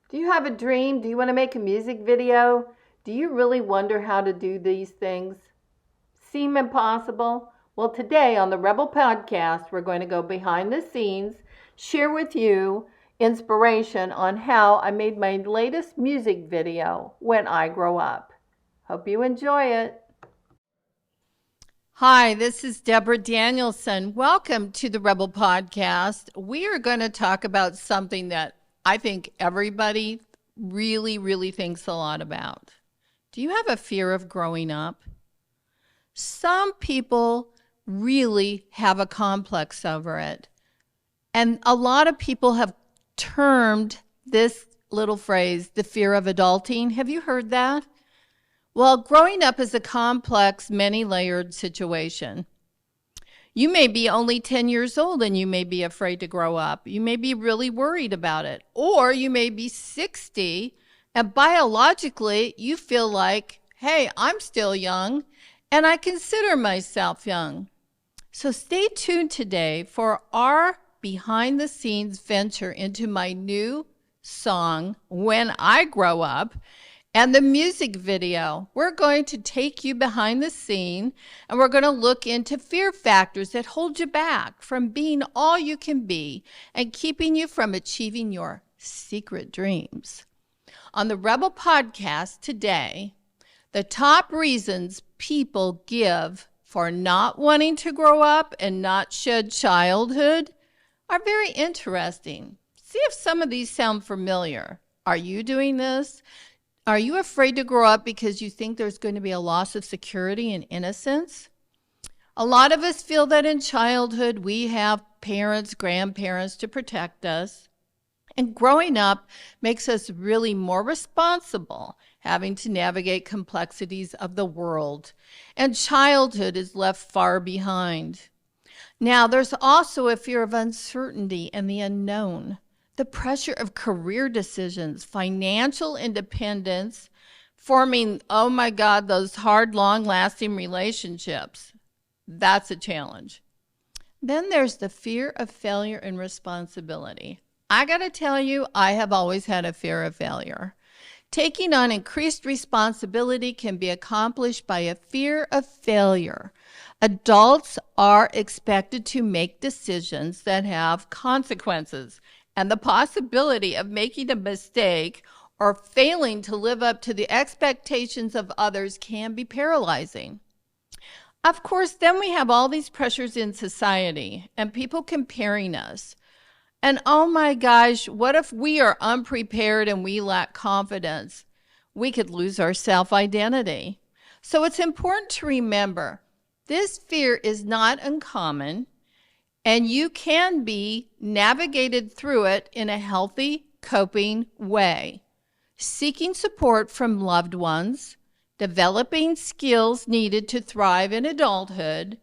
Do you have a dream? Do you want to make a music video? Do you really wonder how to do these things? Seem impossible? Well, today on the Rebel Podcast, we're going to go behind the scenes, share with you inspiration on how I made my latest music video, When I Grow Up. Hope you enjoy it. Hi, this is Debra Danielsen. Welcome to the Rebel Podcast. We are going to talk about something that I think everybody really thinks a lot about. Do you have a fear of growing up? Some people really have a complex over it. And a lot of people have termed this little phrase, the fear of adulting. Have you heard that? Well, growing up is a complex, many-layered situation. You may be only 10 years old and you may be afraid to grow up. You may be really worried about it. Or you may be 60 and biologically you feel like, hey, I'm still young and I consider myself young. So stay tuned today for our behind-the-scenes venture into my new song, When I Grow Up, and the music video. We're going to take you behind the scene and we're going to look into fear factors that hold you back from being all you can be and keeping you from achieving your secret dreams. On the Rebel Podcast today, the top reasons people give for not wanting to grow up and not shed childhood are very interesting. See if some of these sound familiar. Are you doing this? Are you afraid to grow up because you think there's going to be a loss of security and innocence? A lot of us feel that in childhood we have parents, grandparents to protect us. And growing up makes us really more responsible, having to navigate complexities of the world. And childhood is left far behind. Now, there's also a fear of uncertainty and the unknown. The pressure of career decisions, financial independence, forming, oh my God, those hard, long-lasting relationships. That's a challenge. Then there's the fear of failure and responsibility. I got to tell you, I have always had a fear of failure. Taking on increased responsibility can be accomplished by a fear of failure. Adults are expected to make decisions that have consequences. And the possibility of making a mistake or failing to live up to the expectations of others can be paralyzing. Of course, then we have all these pressures in society and people comparing us. And oh my gosh, what if we are unprepared and we lack confidence? We could lose our self-identity. So it's important to remember, this fear is not uncommon. And you can be navigated through it in a healthy, coping way. Seeking support from loved ones, developing skills needed to thrive in adulthood.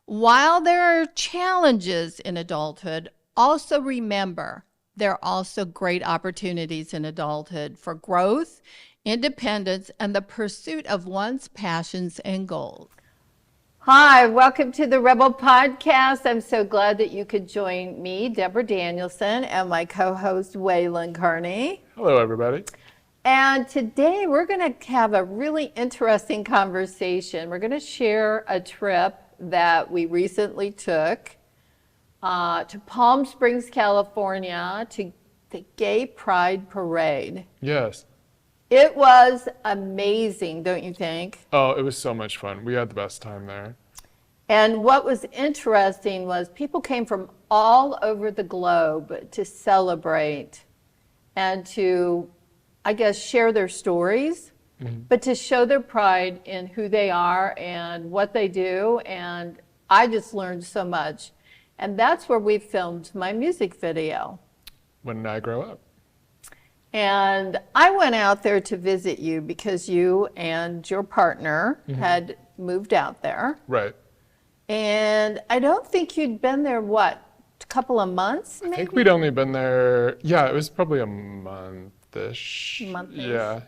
While there are challenges in adulthood, also remember there are also great opportunities in adulthood for growth, independence, and the pursuit of one's passions and goals. Hi, welcome to the Rebel Podcast. I'm so glad that you could join me, Debra Danielsen, and my co-host, Waylon Carney. Hello, everybody. And today we're going to have a really interesting conversation. We're going to share a trip that we recently took to Palm Springs, California, to the Gay Pride Parade. Yes. It was amazing, don't you think? Oh, it was so much fun. We had the best time there. And what was interesting was people came from all over the globe to celebrate and to, I guess, share their stories, but to show their pride in who they are and what they do. And I just learned so much. And that's where we filmed my music video. When I Grow Up. And I went out there to visit you because you and your partner had moved out there. Right. And I don't think you'd been there, what, a couple of months, maybe? I think we'd only been there, yeah, it was probably a month-ish. Month-ish. Yeah.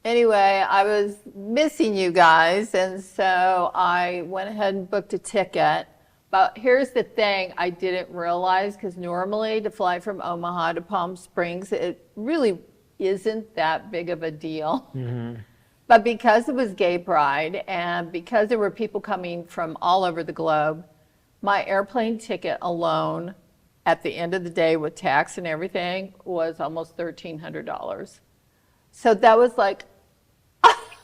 Anyway, I was missing you guys, and so I went ahead and booked a ticket. But here's the thing I didn't realize, because normally to fly from Omaha to Palm Springs, it really isn't that big of a deal. But because it was Gay Pride and because there were people coming from all over the globe, my airplane ticket alone at the end of the day with tax and everything was almost $1,300. So that was like,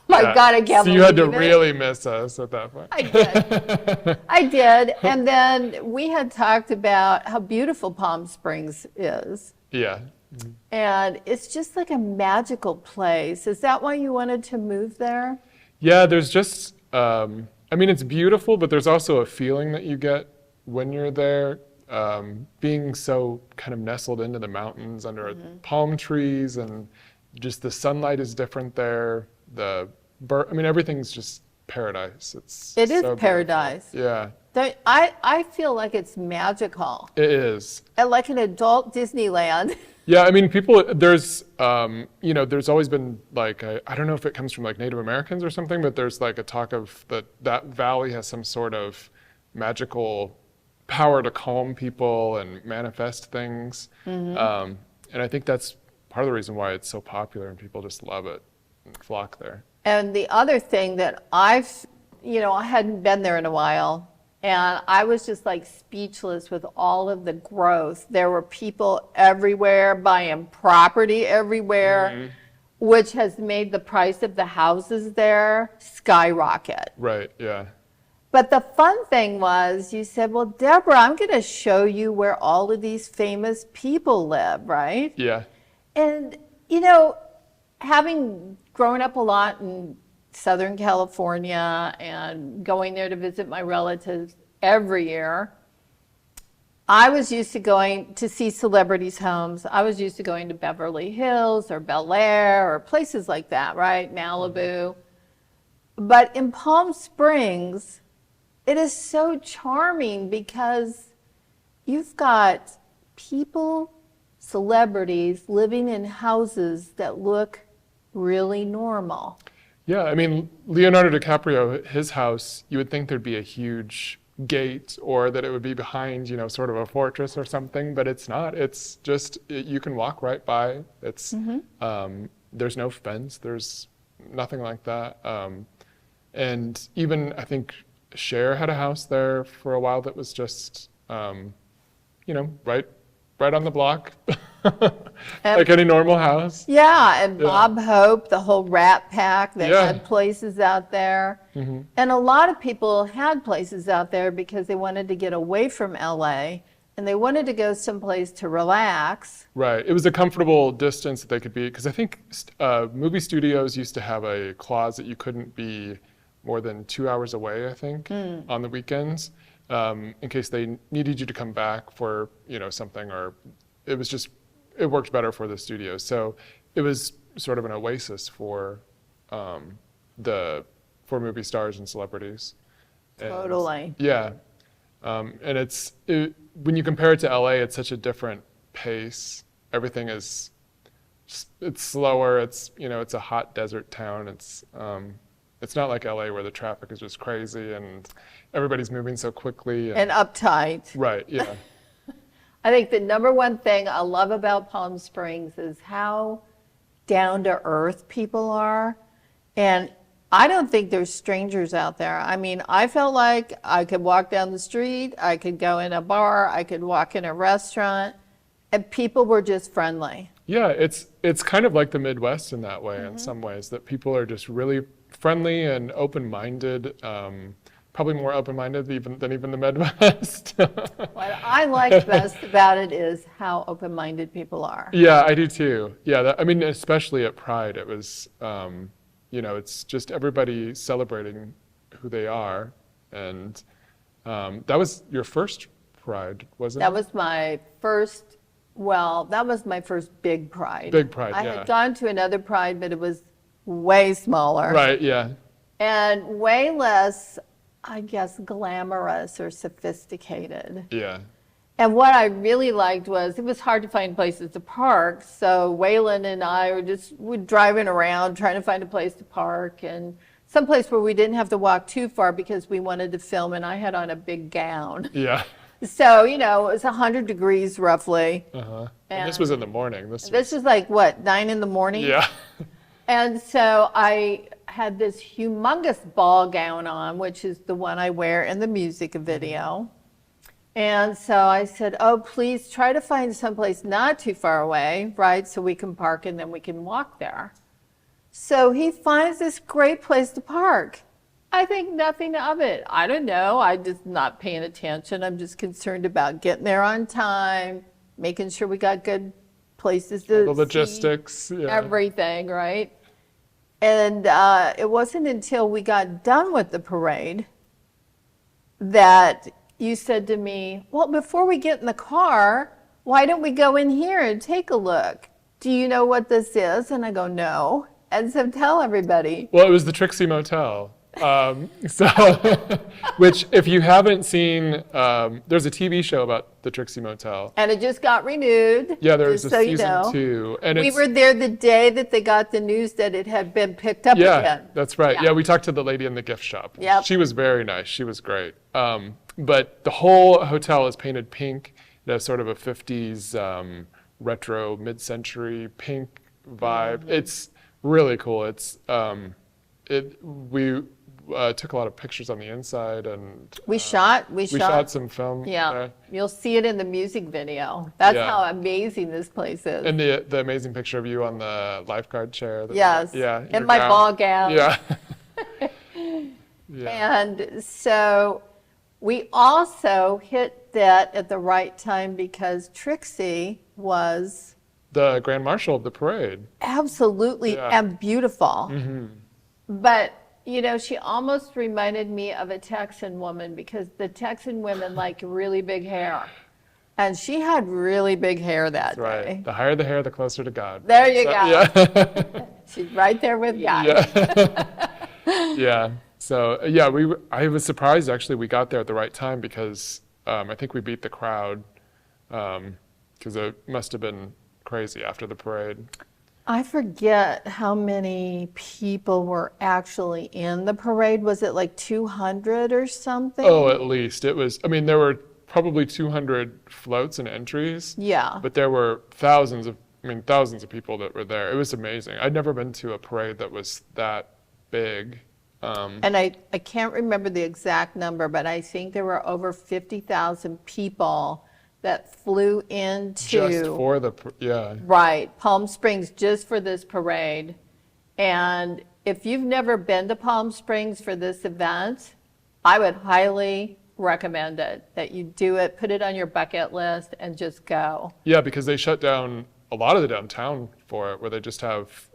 my God, I can't So you had to believe it. really miss us at that point. I did. I did. And then we had talked about how beautiful Palm Springs is. Yeah. And it's just like a magical place. Is that why you wanted to move there? Yeah, there's just, I mean, it's beautiful, but there's also a feeling that you get when you're there, being so kind of nestled into the mountains under palm trees, and just the sunlight is different there. I mean, everything's just paradise. It is so paradise. beautiful. Yeah, I feel like it's magical. it is. And like an adult Disneyland. Yeah, I mean, there's always been like, I don't know if it comes from like Native Americans or something, but there's like a talk of that valley has some sort of magical power to calm people and manifest things. And I think that's part of the reason why it's so popular and people just love it and flock there. And the other thing that I hadn't been there in a while, and I was just like speechless with all of the growth. There were people everywhere buying property everywhere, which has made the price of the houses there skyrocket. Right, yeah. But the fun thing was, you said, well, Deborah, I'm going to show you where all of these famous people live, right? Yeah. And, having grown up a lot in Southern California and going there to visit my relatives every year, I was used to going to see celebrities' homes. I was used to going to Beverly Hills or Bel Air or places like that, right? Malibu. But in Palm Springs, it is so charming because you've got people, celebrities living in houses that look really normal. Yeah, I mean, Leonardo DiCaprio, his house, you would think there'd be a huge gate or that it would be behind, sort of a fortress or something, but it's not. It's just, you can walk right by. It's, there's no fence, there's nothing like that. And even, I think, Cher had a house there for a while that was just, right on the block, like any normal house. Yeah, and Bob Hope, the whole Rat Pack, they Yeah. had places out there. And a lot of people had places out there because they wanted to get away from LA and they wanted to go someplace to relax. Right. It was a comfortable distance that they could be, because I think movie studios used to have a clause that you couldn't be more than 2 hours away, I think, on the weekends, in case they needed you to come back for, something, or it worked better for the studios. So it was sort of an oasis for movie stars and celebrities. Totally. Yeah. And when you compare it to LA, it's such a different pace. Everything it's slower. It's a hot desert town. It's not like LA where the traffic is just crazy and everybody's moving so quickly. And uptight. Right, yeah. I think the number one thing I love about Palm Springs is how down to earth people are. And I don't think there's strangers out there. I mean, I felt like I could walk down the street, I could go in a bar, I could walk in a restaurant, and people were just friendly. Yeah, it's kind of like the Midwest in that way, in some ways, that people are just really friendly and open-minded, probably more open-minded than even the Midwest. What I like best about it is how open-minded people are. Yeah, I do too. Yeah, I mean, especially at Pride, it was, it's just everybody celebrating who they are. And that was your first Pride, wasn't it? That was my first, that was my first big Pride. Big Pride, I yeah. had gone to another Pride, but it was way smaller. Right, yeah. And way less, I guess, glamorous or sophisticated. Yeah. And what I really liked was it was hard to find places to park. So Waylon and I were driving around trying to find a place to park and someplace where we didn't have to walk too far because we wanted to film and I had on a big gown. Yeah. So, it was 100 degrees roughly. Uh-huh. And this was in the morning. This was like, what, 9 in the morning? Yeah. And so I had this humongous ball gown on, which is the one I wear in the music video. And so I said, oh, please try to find someplace not too far away, right, so we can park and then we can walk there. So he finds this great place to park. I think nothing of it. I don't know. I'm just not paying attention. I'm just concerned about getting there on time, making sure we got good places to The logistics. Yeah. Everything, right? And it wasn't until we got done with the parade that you said to me, well, before we get in the car, why don't we go in here and take a look? Do you know what this is? And I go, no. And so tell everybody. Well, it was the Trixie Motel. Which if you haven't seen, there's a TV show about the Trixie Motel. And it just got renewed. Yeah, there was a season 2. And we were there the day that they got the news that it had been picked up again. Yeah, that's right. Yeah, we talked to the lady in the gift shop. Yep. She was very nice. She was great. But the whole hotel is painted pink. It has sort of a 50s retro mid-century pink vibe. Mm-hmm. It's really cool. It's we took a lot of pictures on the inside, and we shot some film. Yeah, there. You'll see it in the music video. That's how amazing this place is. And the amazing picture of you on the lifeguard chair. Yes. Yeah. In my ball gown. Yeah. And so we also hit that at the right time because Trixie was the Grand Marshal of the parade. Absolutely, and beautiful. Mm-hmm. But she almost reminded me of a Texan woman because the Texan women like really big hair. And she had really big hair that day. Right. The higher the hair, the closer to God. There you go. Yeah. She's right there with God. Yeah. Yeah. So, I was surprised actually we got there at the right time because I think we beat the crowd because it must have been crazy after the parade. I forget how many people were actually in the parade. Was it like 200 or something? Oh, at least. It was, there were probably 200 floats and entries. Yeah. But there were thousands of people that were there. It was amazing. I'd never been to a parade that was that big. And I can't remember the exact number, but I think there were over 50,000 people that flew into just for right, Palm Springs just for this parade. And if you've never been to Palm Springs for this event, I would highly recommend it, that you do it, put it on your bucket list and just go. Yeah, because they shut down a lot of the downtown for it, where they just have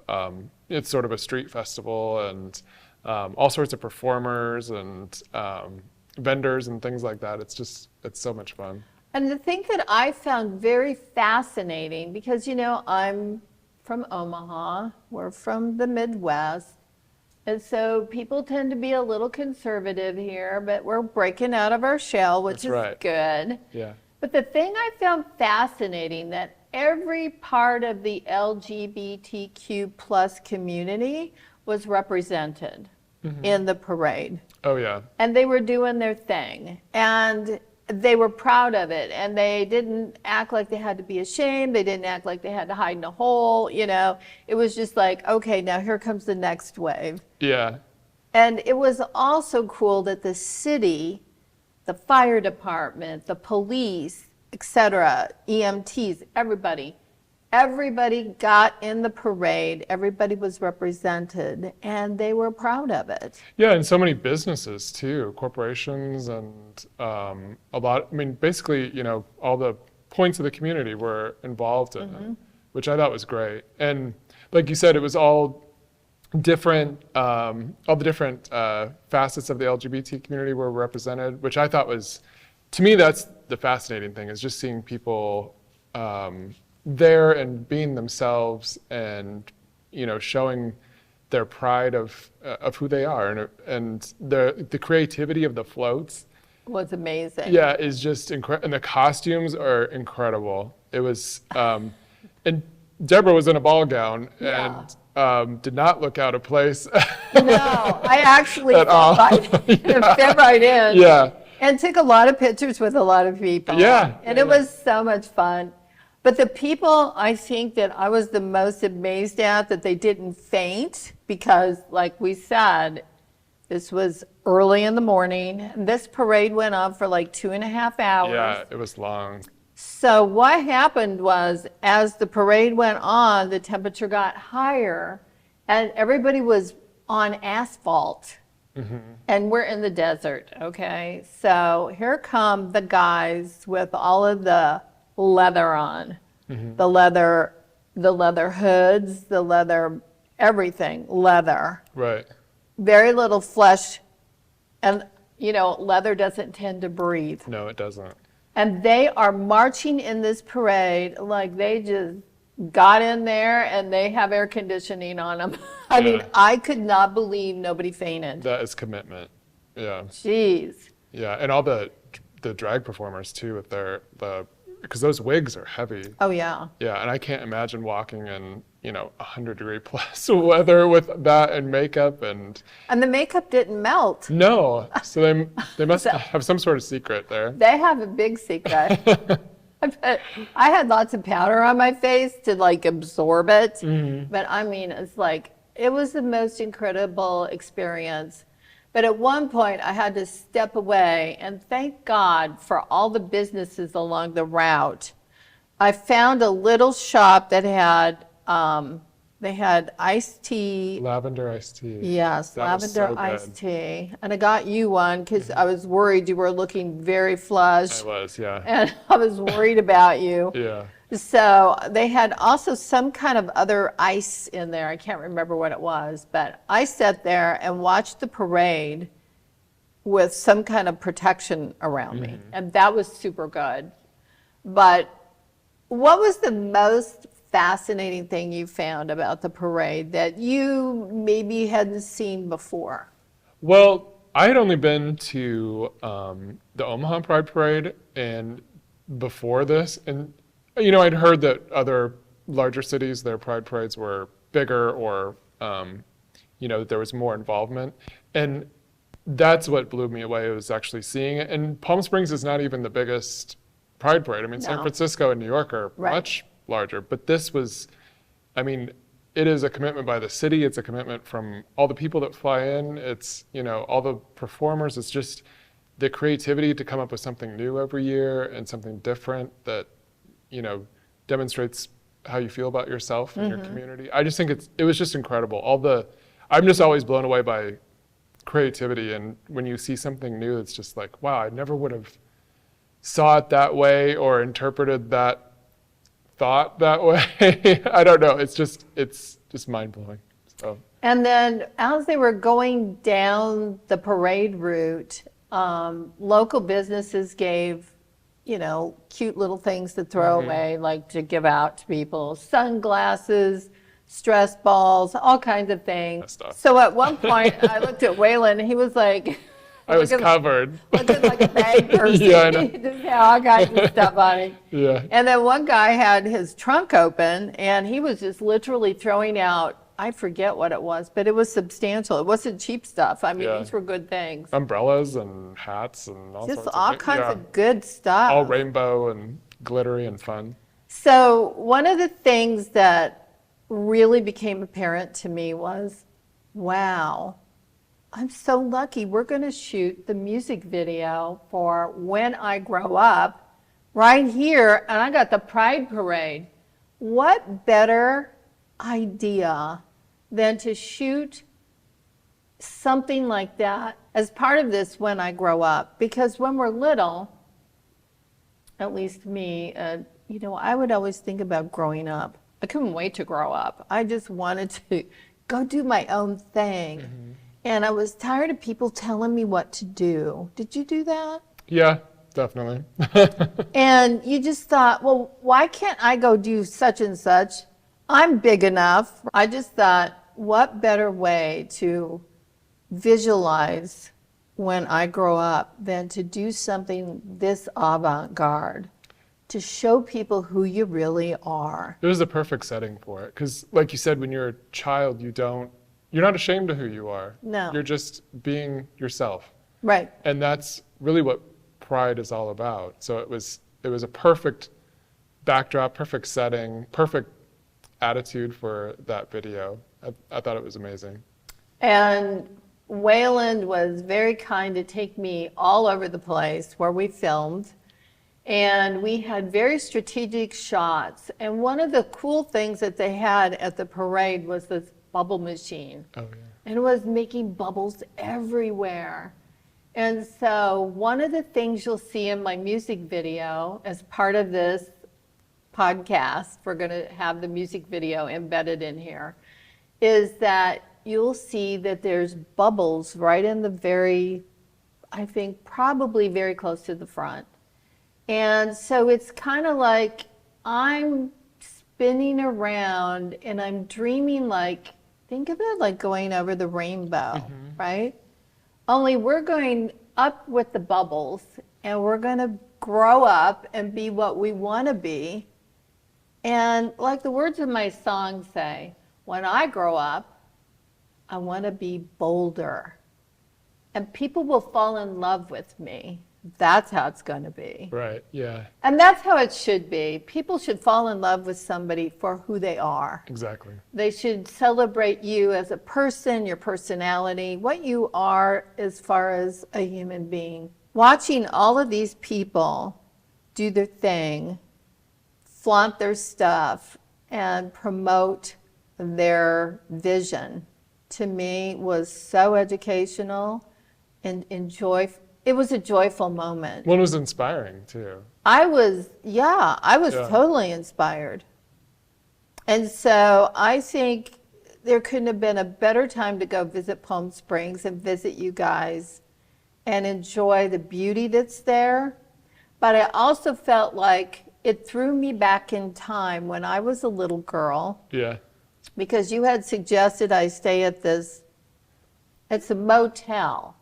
it's sort of a street festival and all sorts of performers and vendors and things like that. It's so much fun. And the thing that I found very fascinating, because, I'm from Omaha, we're from the Midwest, and so people tend to be a little conservative here, but we're breaking out of our shell, which is good. Yeah. But the thing I found fascinating, that every part of the LGBTQ plus community was represented in the parade. Oh, yeah. And they were doing their thing. And they were proud of it, and they didn't act like they had to be ashamed. They didn't act like they had to hide in a hole, It was just like, okay, now here comes the next wave. Yeah. And it was also cool that the city, the fire department, the police, etc., EMTs, everybody got in the parade. Everybody was represented, and they were proud of it. Yeah, and so many businesses too, corporations, and a lot. Basically, all the points of the community were involved in it, which I thought was great. And like you said, it was all different. All the different facets of the LGBT community were represented, which I thought was, to me, that's the fascinating thing, is just seeing people there and being themselves and showing their pride of who they are, and the creativity of the floats was amazing. Yeah, is just incredible, and the costumes are incredible. It was and Debra was in a ball gown and did not look out of place. No, I actually fit right in. Yeah. And took a lot of pictures with a lot of people. Yeah. And it was so much fun. But the people I think that I was the most amazed at that they didn't faint because, like we said, this was early in the morning. This parade went on for like 2.5 hours. Yeah, it was long. So what happened was, as the parade went on, the temperature got higher, and everybody was on asphalt. And we're in the desert, okay? So here come the guys with all of the leather on, the leather hoods, the leather, everything, leather. Right. Very little flesh, and leather doesn't tend to breathe. No, it doesn't. And they are marching in this parade like they just got in there and they have air conditioning on them. I mean, I could not believe nobody fainted. That is commitment. Yeah. Jeez. Yeah, and all the drag performers too with because those wigs are heavy. Oh, yeah. Yeah, and I can't imagine walking in 100-degree plus weather with that and makeup and the makeup didn't melt. no. So they must have some sort of secret there. They have a big secret. I had lots of powder on my face to like absorb it. But I mean, it's like, it was the most incredible experience. But at one point I had to step away, and thank God for all the businesses along the route. I found a little shop that had, they had iced tea. Lavender iced tea. Yes, That was lavender so iced good. tea. And I got you one because I was worried you were looking very flushed. I was, yeah. And I was worried about you. Yeah. So they had also some kind of other ice in there. I can't remember what it was, but I sat there and watched the parade with some kind of protection around me. And that was super good. But what was the most fascinating thing you found about the parade that you maybe hadn't seen before? Well, I had only been to the Omaha Pride Parade and before this, and I'd heard that other larger cities, their pride parades were bigger, or that there was more involvement, and that's what blew me away, was actually seeing it. And Palm Springs is not even the biggest pride parade. I mean, San No. Francisco and New York are Right. much larger, but this was, it is a commitment by the city. It's a commitment from all the people that fly in. It's, all the performers. It's just the creativity to come up with something new every year and something different that, demonstrates how you feel about yourself and your community. I just think it was just incredible. I'm just always blown away by creativity. And when you see something new, it's just like, wow, I never would have saw it that way or interpreted that thought that way. I don't know. It's just mind blowing. So. And then as they were going down the parade route, local businesses gave, cute little things to throw away, like to give out to people, sunglasses, stress balls, all kinds of things. Stuff. So at one point I looked at Waylon and he was like, I was covered. looking like a bag person. Yeah, I know. He just had all kinds of stuff on him. Yeah. And then one guy had his trunk open and he was just literally throwing out, I forget what it was, but it was substantial. It wasn't cheap stuff. I mean, Yeah. these were good things. Umbrellas and hats and all Just sorts all of kinds yeah. of good stuff. All rainbow and glittery and fun. So one of the things that really became apparent to me was, wow, I'm so lucky. We're going to shoot the music video for When I Grow Up right here, and I got the Pride Parade. What better idea than to shoot something like that as part of this When I Grow Up? Because when we're little, at least me, I would always think about growing up. I couldn't wait to grow up. I just wanted to go do my own thing. And I was tired of people telling me what to do. Did you do that? Yeah, definitely. And you just thought, well, why can't I go do such and such? I'm big enough. I just thought, what better way to visualize when I grow up than to do something this avant-garde, to show people who you really are. It was the perfect setting for it. Because like you said, when you're a child, you're not ashamed of who you are. No. You're just being yourself. Right. And that's really what Pride is all about. So it was a perfect backdrop, perfect setting, perfect attitude for that video. I thought it was amazing. And Wayland was very kind to take me all over the place where we filmed. And we had very strategic shots. And one of the cool things that they had at the parade was this bubble machine. Oh, yeah. And it was making bubbles everywhere. And so one of the things you'll see in my music video as part of this podcast, we're going to have the music video embedded in here, is that you'll see that there's bubbles right in the very, I think, probably very close to the front. And so it's kind of like I'm spinning around and I'm dreaming, like, think of it like going over the rainbow, right? Only we're going up with the bubbles and we're going to grow up and be what we want to be. And like the words of my song say, when I grow up, I want to be bolder. And people will fall in love with me. That's how it's going to be. Right, yeah. And that's how it should be. People should fall in love with somebody for who they are. Exactly. They should celebrate you as a person, your personality, what you are as far as a human being. Watching all of these people do their thing, flaunt their stuff, and promote their vision, to me was so educational and joyful. It was a joyful moment. One was inspiring too. I was Yeah. totally inspired. And so I think there couldn't have been a better time to go visit Palm Springs and visit you guys and enjoy the beauty that's there. But I also felt like it threw me back in time when I was a little girl, Yeah. because you had suggested I stay at it's a motel.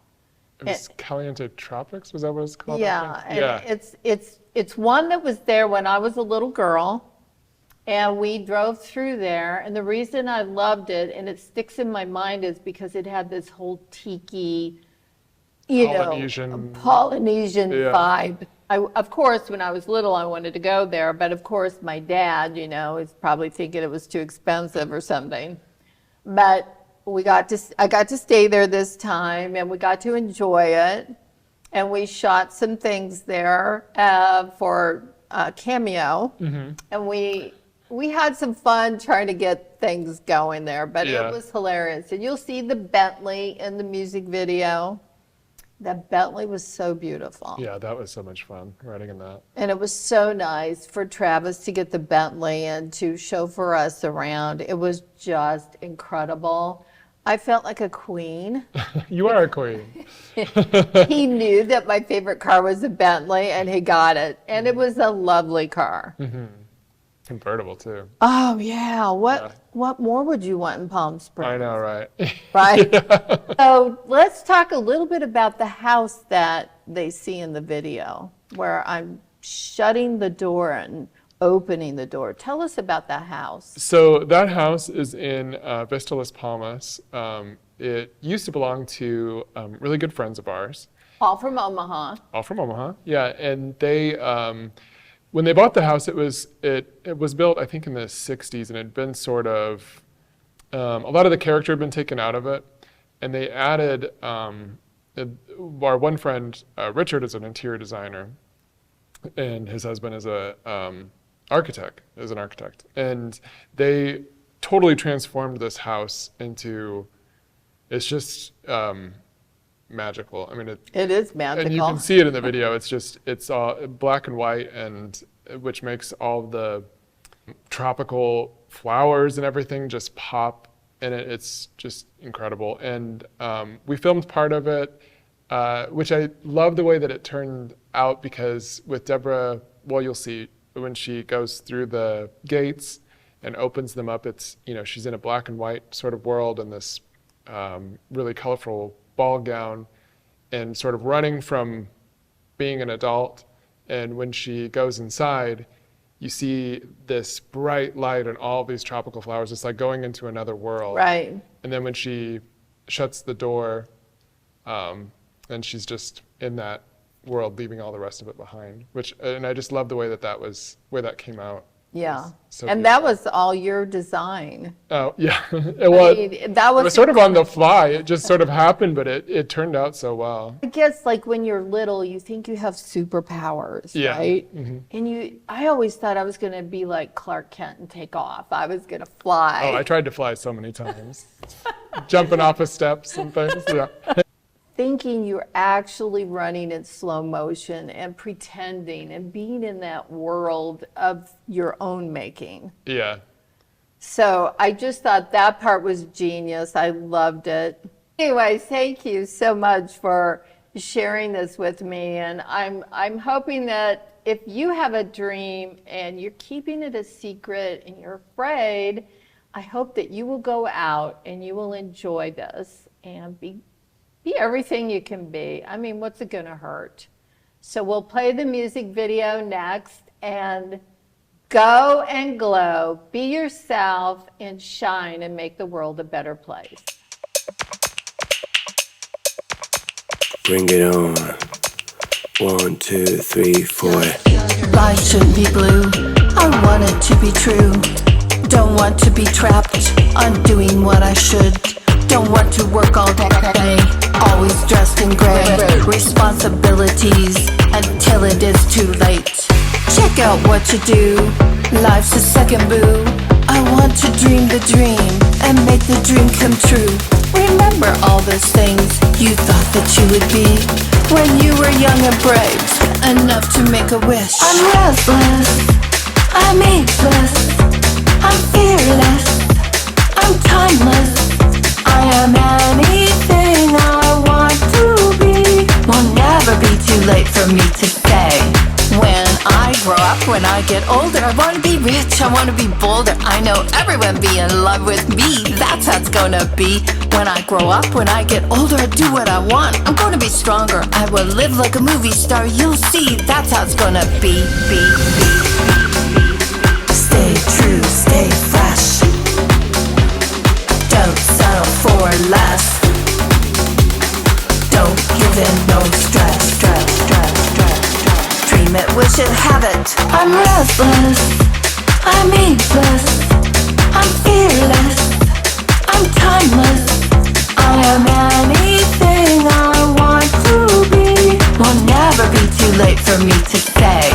It was Caliente Tropics, was that what it's called? I Yeah, think? Yeah. and it's one that was there when I was a little girl, and we drove through there. And the reason I loved it, and it sticks in my mind, is because it had this whole tiki, Polynesian. Polynesian Yeah. vibe. Of course, when I was little, I wanted to go there, but of course, my dad, is probably thinking it was too expensive or something. But I got to stay there this time, and we got to enjoy it. And we shot some things there for Cameo, and we had some fun trying to get things going there. But Yeah. it was hilarious, and you'll see the Bentley in the music video. That Bentley was so beautiful. Yeah, that was so much fun riding in that. And it was so nice for Travis to get the Bentley and to chauffeur us around. It was just incredible. I felt like a queen. You are a queen. He knew that my favorite car was a Bentley, and he got it. And it was a lovely car. Convertible too. Oh, yeah. Yeah. What more would you want in Palm Springs? I know, right? Right? So let's talk a little bit about the house that they see in the video, where I'm shutting the door and opening the door. Tell us about that house. So that house is in Vista Las Palmas. It used to belong to really good friends of ours. All from Omaha. All from Omaha, yeah. And they, when they bought the house, it was built, I think, in the '60s, and it had been sort of a lot of the character had been taken out of it, and they added. Our one friend, Richard, is an interior designer, and his husband is an architect, and they totally transformed this house into. It's just. Magical. I mean, It is magical. and you can see it in the video. It's all black and white, and which makes all the tropical flowers and everything just pop, and it's just incredible. And we filmed part of it, which I love the way that it turned out, because with Debra, well, you'll see when she goes through the gates and opens them up, it's, she's in a black and white sort of world, and this really colorful ball gown, and sort of running from being an adult. And when she goes inside, you see this bright light and all these tropical flowers. It's like going into another world. Right. And then when she shuts the door, and she's just in that world, leaving all the rest of it behind. And I just love the way where that came out. Yeah. So And that was all your design. Oh, yeah. I mean, that It was sort of on the fly. It just sort of happened, but it turned out so well. I guess like when you're little, you think you have superpowers, Yeah. right? Mm-hmm. And I always thought I was going to be like Clark Kent and take off. I was going to fly. Oh, I tried to fly so many times. Jumping off of steps and things, yeah. Thinking you're actually running in slow motion and pretending and being in that world of your own making. Yeah. So I just thought that part was genius. I loved it. Anyways, thank you so much for sharing this with me. And I'm hoping that if you have a dream and you're keeping it a secret and you're afraid, I hope that you will go out and you will enjoy this and be everything you can be. I mean, what's it gonna hurt? So we'll play the music video next, and go and glow, be yourself and shine and make the world a better place. Bring it on. 1, 2, 3, 4. Life shouldn't be blue. I want it to be true. Don't want to be trapped on doing what I should. Don't want to work all day, always dressed in gray. Responsibilities until it is too late. Check out what you do. Life's a second boo. I want to dream the dream and make the dream come true. Remember all those things you thought that you would be when you were young and brave, enough to make a wish. I'm restless, I'm ageless, I'm fearless, I'm timeless. I am anything I want to be. Will never be too late for me to say. When I grow up, when I get older, I want to be rich, I want to be bolder. I know everyone be in love with me. That's how it's gonna be. When I grow up, when I get older, I do what I want. I'm gonna be stronger. I will live like a movie star. You'll see. That's how it's gonna be. Stay true, stay fresh. Don't settle for less. Don't give in, no stress. Dream it, wish it, have it. I'm restless, I'm ageless, I'm fearless, I'm timeless. I am anything I want to be. Will never be too late for me to say.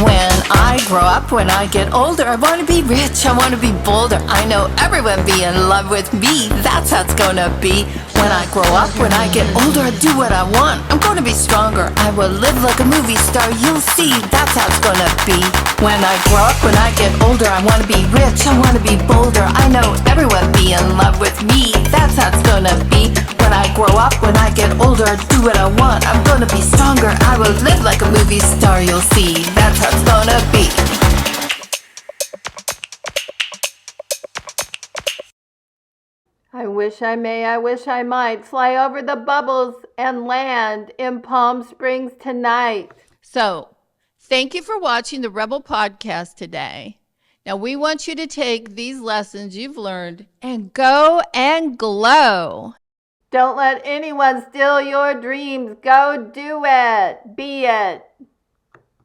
When I grow up, when I get older, I want to be rich, I want to be bolder. I know everyone be in love with me. That's how it's gonna be. When I grow up, when I get older, I do what I want. I'm gonna be stronger. I will live like a movie star. You'll see. That's how it's gonna be. When I grow up, when I get older, I wanna be rich. I wanna be bolder. I know everyone be in love with me. That's how it's gonna be. When I grow up, when I get older, I do what I want. I'm gonna be stronger. I will live like a movie star. You'll see. That's how it's gonna be. I wish I may, I wish I might fly over the bubbles and land in Palm Springs tonight. So, thank you for watching the Rebel Podcast today. Now, we want you to take these lessons you've learned and go and glow. Don't let anyone steal your dreams. Go do it. Be it.